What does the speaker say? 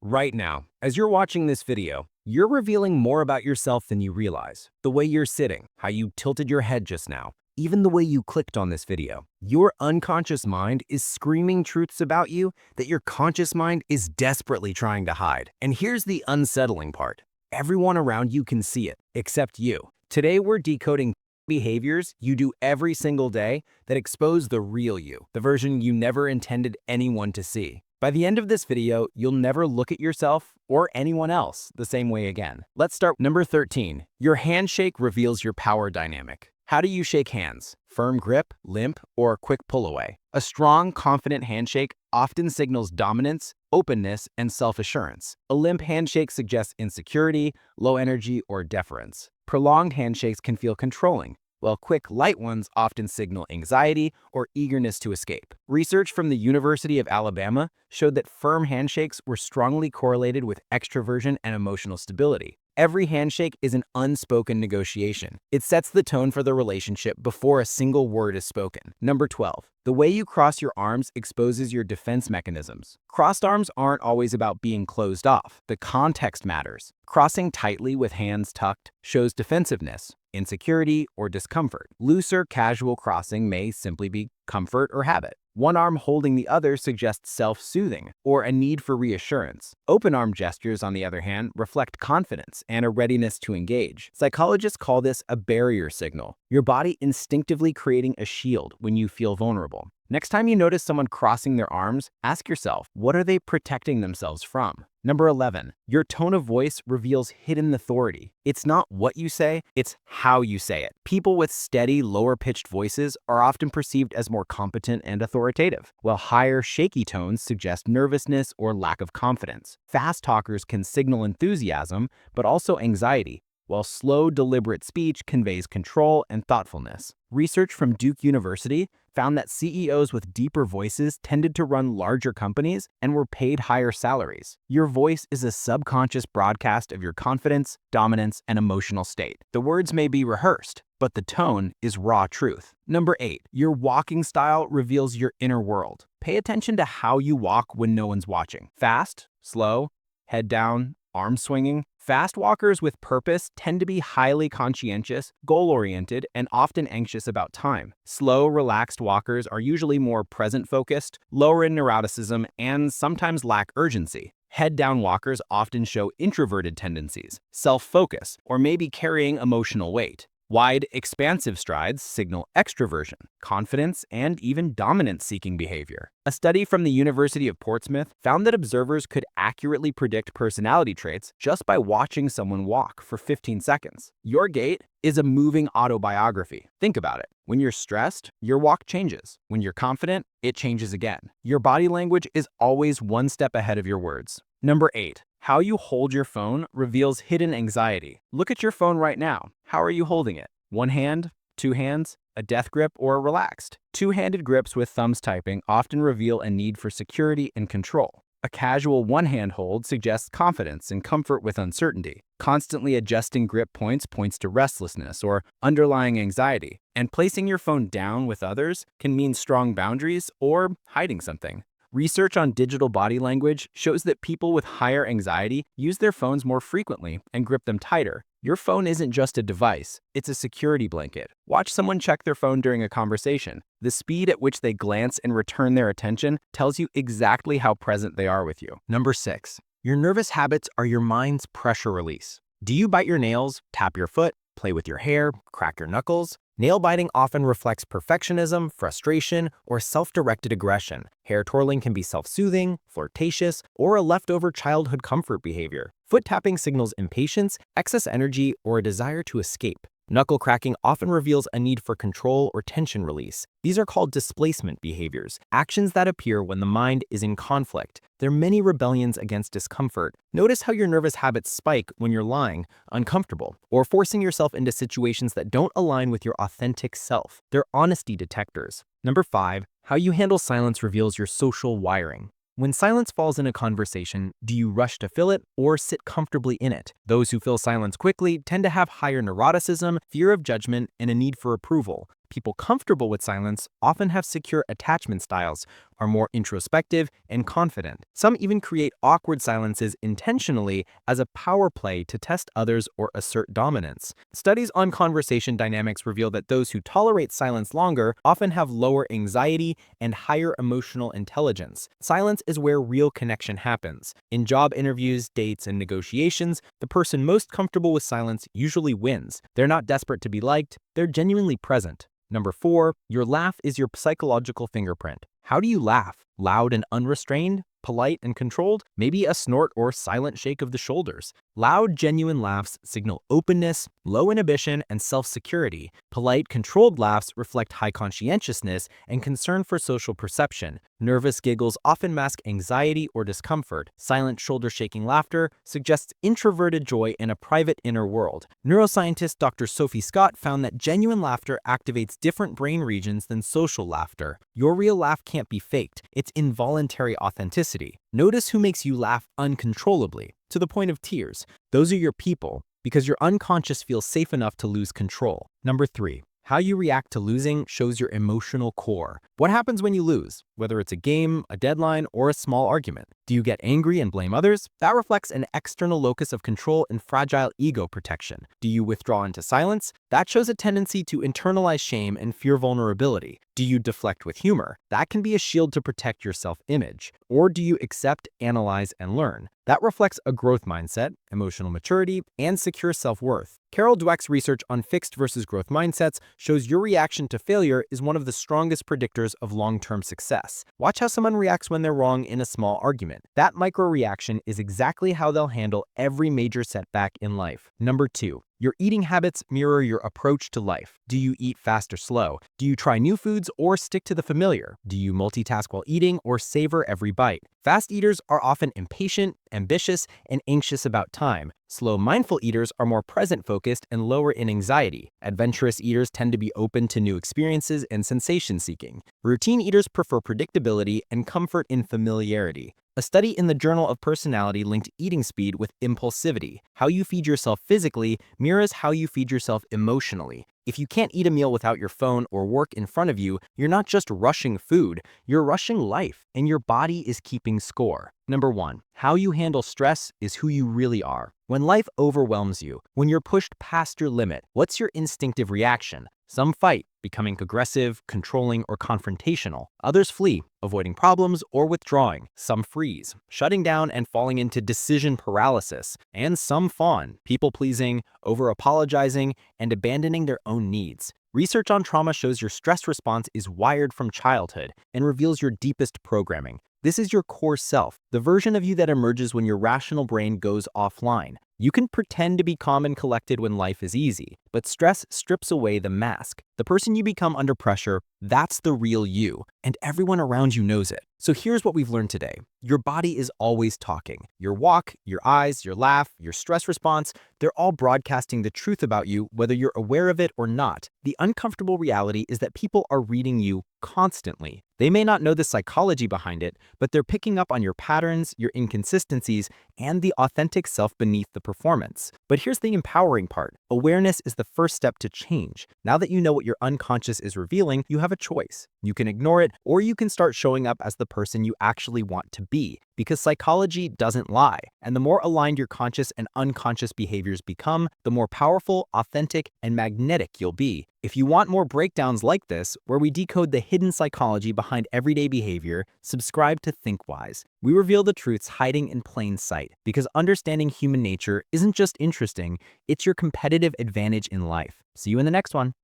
Right now, as you're watching this video, you're revealing more about yourself than you realize. The way you're sitting, how you tilted your head just now, even the way you clicked on this video. Your unconscious mind is screaming truths about you that your conscious mind is desperately trying to hide. And here's the unsettling part. Everyone around you can see it, except you. Today, we're decoding behaviors you do every single day that expose the real you, the version you never intended anyone to see. By the end of this video, you'll never look at yourself or anyone else the same way again. Let's start. Number 13. Your handshake reveals your power dynamic. How do you shake hands? Firm grip, limp, or quick pull away? A strong, confident handshake often signals dominance, openness, and self-assurance. A limp handshake suggests insecurity, low energy, or deference. Prolonged handshakes can feel controlling, while quick, light ones often signal anxiety or eagerness to escape. Research from the University of Alabama showed that firm handshakes were strongly correlated with extroversion and emotional stability. Every handshake is an unspoken negotiation. It sets the tone for the relationship before a single word is spoken. Number 12. The way you cross your arms exposes your defense mechanisms. Crossed arms aren't always about being closed off. The context matters. Crossing tightly with hands tucked shows defensiveness, insecurity, or discomfort. Looser, casual crossing may simply be comfort or habit. One arm holding the other suggests self-soothing or a need for reassurance. Open arm gestures, on the other hand, reflect confidence and a readiness to engage. Psychologists call this a barrier signal, your body instinctively creating a shield when you feel vulnerable. Next time you notice someone crossing their arms, ask yourself, what are they protecting themselves from? Number 11. Your tone of voice reveals hidden authority. It's not what you say, it's how you say it. People with steady, lower-pitched voices are often perceived as more competent and authoritative, while higher, shaky tones suggest nervousness or lack of confidence. Fast talkers can signal enthusiasm, but also anxiety, while slow, deliberate speech conveys control and thoughtfulness. Research from Duke University found that CEOs with deeper voices tended to run larger companies and were paid higher salaries. Your voice is a subconscious broadcast of your confidence, dominance, and emotional state. The words may be rehearsed, but the tone is raw truth. Number 8. Your walking style reveals your inner world. Pay attention to how you walk when no one's watching. Fast, slow, head down, arm swinging. Fast walkers with purpose tend to be highly conscientious, goal-oriented, and often anxious about time. Slow, relaxed walkers are usually more present-focused, lower in neuroticism, and sometimes lack urgency. Head-down walkers often show introverted tendencies, self-focus, or maybe carrying emotional weight. Wide, expansive strides signal extroversion, confidence, and even dominance-seeking behavior. A study from the University of Portsmouth found that observers could accurately predict personality traits just by watching someone walk for 15 seconds. Your gait is a moving autobiography. Think about it. When you're stressed, your walk changes. When you're confident, it changes again. Your body language is always one step ahead of your words. Number 8. How you hold your phone reveals hidden anxiety. Look at your phone right now. How are you holding it? One hand? Two hands? A death grip, or relaxed? Two-handed grips with thumbs typing often reveal a need for security and control. A casual one-hand hold suggests confidence and comfort with uncertainty. Constantly adjusting grip points to restlessness or underlying anxiety. And placing your phone down with others can mean strong boundaries or hiding something. Research on digital body language shows that people with higher anxiety use their phones more frequently and grip them tighter. Your phone isn't just a device, it's a security blanket. Watch someone check their phone during a conversation. The speed at which they glance and return their attention tells you exactly how present they are with you. Number 6. Your nervous habits are your mind's pressure release. Do you bite your nails, tap your foot, play with your hair, crack your knuckles? Nail biting often reflects perfectionism, frustration, or self-directed aggression. Hair twirling can be self-soothing, flirtatious, or a leftover childhood comfort behavior. Foot tapping signals impatience, excess energy, or a desire to escape. Knuckle cracking often reveals a need for control or tension release. These are called displacement behaviors, actions that appear when the mind is in conflict. There are many rebellions against discomfort. Notice how your nervous habits spike when you're lying, uncomfortable, or forcing yourself into situations that don't align with your authentic self. They're honesty detectors. Number 5. How you handle silence reveals your social wiring. When silence falls in a conversation, do you rush to fill it or sit comfortably in it? Those who fill silence quickly tend to have higher neuroticism, fear of judgment, and a need for approval. People comfortable with silence often have secure attachment styles are more introspective and confident. Some even create awkward silences intentionally as a power play to test others or assert dominance. Studies on conversation dynamics reveal that those who tolerate silence longer often have lower anxiety and higher emotional intelligence. Silence is where real connection happens. In job interviews, dates, and negotiations, the person most comfortable with silence usually wins. They're not desperate to be liked, they're genuinely present. Number 4, your laugh is your psychological fingerprint. How do you laugh? Loud and unrestrained? Polite and controlled? Maybe a snort or silent shake of the shoulders. Loud, genuine laughs signal openness, low inhibition, and self-security. Polite, controlled laughs reflect high conscientiousness and concern for social perception. Nervous giggles often mask anxiety or discomfort. Silent, shoulder-shaking laughter suggests introverted joy in a private inner world. Neuroscientist Dr. Sophie Scott found that genuine laughter activates different brain regions than social laughter. Your real laugh can't be faked. It's involuntary authenticity. Notice who makes you laugh uncontrollably, to the point of tears. Those are your people, because your unconscious feels safe enough to lose control. Number 3. How you react to losing shows your emotional core. What happens when you lose? Whether it's a game, a deadline, or a small argument. Do you get angry and blame others? That reflects an external locus of control and fragile ego protection. Do you withdraw into silence? That shows a tendency to internalize shame and fear vulnerability. Do you deflect with humor? That can be a shield to protect your self-image. Or do you accept, analyze, and learn? That reflects a growth mindset, emotional maturity, and secure self-worth. Carol Dweck's research on fixed versus growth mindsets shows your reaction to failure is one of the strongest predictors of long-term success. Watch how someone reacts when they're wrong in a small argument. That micro-reaction is exactly how they'll handle every major setback in life. Number 2. Your eating habits mirror your approach to life. Do you eat fast or slow? Do you try new foods or stick to the familiar? Do you multitask while eating or savor every bite? Fast eaters are often impatient, ambitious, and anxious about time. Slow, mindful eaters are more present-focused and lower in anxiety. Adventurous eaters tend to be open to new experiences and sensation-seeking. Routine eaters prefer predictability and comfort in familiarity. A study in the Journal of Personality linked eating speed with impulsivity. How you feed yourself physically mirrors how you feed yourself emotionally. If you can't eat a meal without your phone or work in front of you, you're not just rushing food, you're rushing life, and your body is keeping score. Number 1, how you handle stress is who you really are. When life overwhelms you, when you're pushed past your limit, what's your instinctive reaction? Some fight, becoming aggressive, controlling, or confrontational. Others flee, avoiding problems or withdrawing. Some freeze, shutting down and falling into decision paralysis. And some fawn, people-pleasing, over-apologizing, and abandoning their own needs. Research on trauma shows your stress response is wired from childhood and reveals your deepest programming. This is your core self, the version of you that emerges when your rational brain goes offline. You can pretend to be calm and collected when life is easy, but stress strips away the mask. The person you become under pressure, that's the real you, and everyone around you knows it. So here's what we've learned today. Your body is always talking. Your walk, your eyes, your laugh, your stress response, they're all broadcasting the truth about you, whether you're aware of it or not. The uncomfortable reality is that people are reading you constantly. They may not know the psychology behind it, but they're picking up on your patterns, your inconsistencies, and the authentic self beneath the performance. But here's the empowering part. Awareness is the first step to change. Now that you know what your unconscious is revealing, you have a choice. You can ignore it, or you can start showing up as the person you actually want to be. Because psychology doesn't lie. And the more aligned your conscious and unconscious behaviors become, the more powerful, authentic, and magnetic you'll be. If you want more breakdowns like this, where we decode the hidden psychology behind everyday behavior, subscribe to ThinkWise. We reveal the truths hiding in plain sight, because understanding human nature isn't just interesting, it's your competitive advantage in life. See you in the next one.